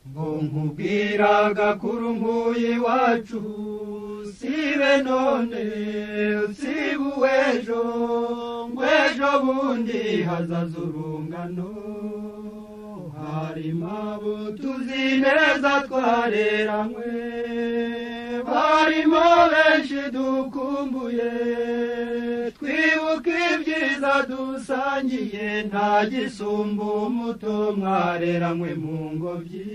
ngo nkubwiraga kuri nkuye iwacu sibe none usibe uw'ejo ngo ejo bundi hazaza urungano harimo abo tuzi neza twareranywe barimo benshi dukumbuye twibuka ibyiza dusangiye nta gisumba umuto mwareranywe mu ngobyi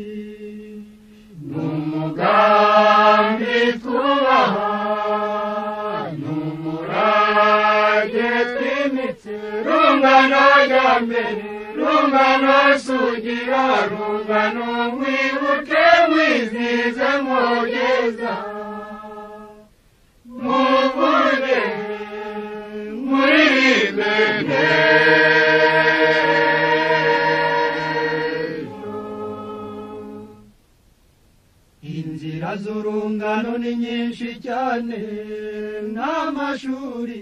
n'umugambi twubaha n'umurage twimitse rungano rya mbere rungano sugira rungano mwibuke mwizize mwogeza muvuge muribene inzira z'urungano ni nyinshi cyane n'amashuri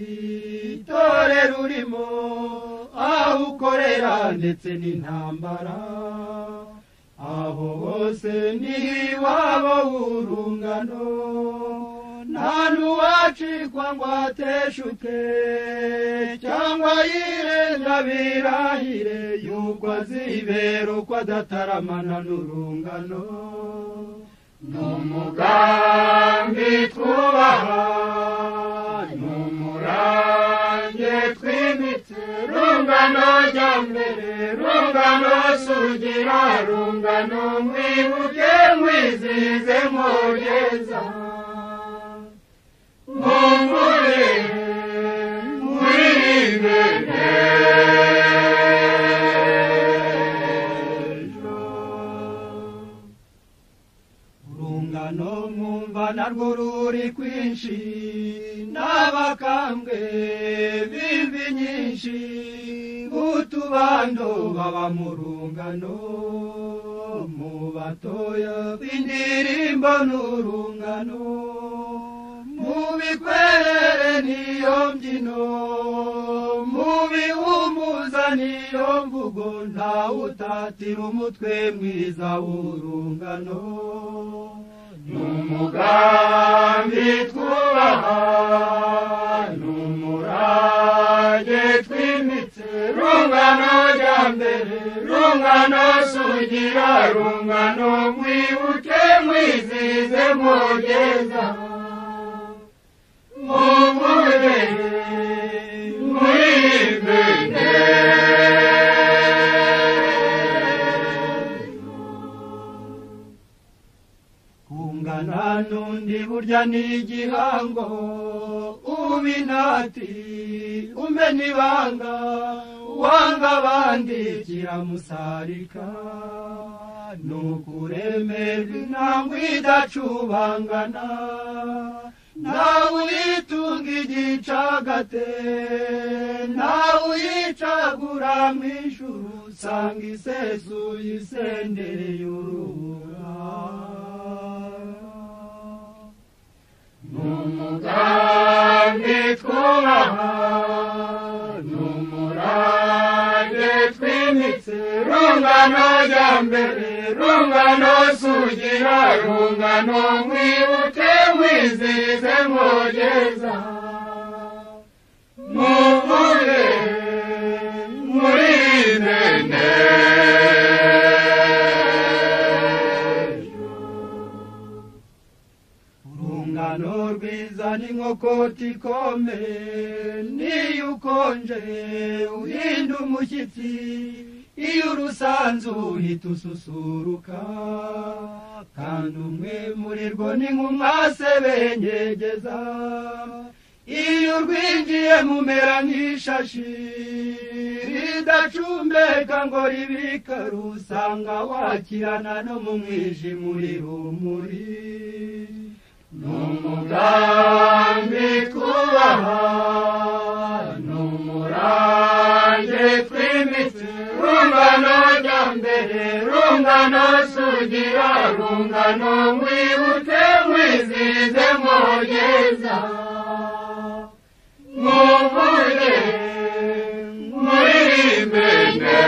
itorero urimo aho ukorera ndetse n'intambara aho hose ni iwabo w'urungano nta n'uwacikwa ngo ateshuke cyangwa yirenga birahire yuko azibera uko adataramana n'urungano n'umugambi twubaha n'umurange twimitse rungano rya mbere rungano sugira rungano mwibuke mwizize mwogeza mumure muribene urungano mwumva narwo ruri kwinshi n'abakambwe b'imvi nyinshi utubando baba mu rungano mu batoya b'indirimbo n'urungano mu bikwerere niyo mbyino mu bihumuza niyo mvugo ntawutatira umutwe mwiza w'urungano n'umugambi twubaha n'umurage twimitse rungano rya mbere rungano sugira rungano mwibuke mwizize mwogeza muvuge muribene kungana n'undi burya ni igihango ubinati umena ibanga wanga abandi kiramusarika nukuremerwa intambwe idacubangana nawe uyitunga igicagate nawe uyicagura mw'ijuru usanga isesuye isendereye urubura n'umugambi twubaha n'umurage twimitse rungano rya mbere rungano sugira rungano mwibuke mwizize mwogeza muvuge muribene urungano rwiza n'inkokoti ikome niyo ukonje uhinda umushyitsi iyo urusanze uhita ususuruka kandi umwe muri rwo ni nk'umwase benyegeza iyo urwinjiye mumera nk'ishashi ridacumbeka ngo ribika rusanga wakirana no mu mwijima uri rumuri n'umugambi twubaha n'umurange twimitse rungano rya mbere rungano sugira rungano mwibuke mwizize mwogeza muvuge muribene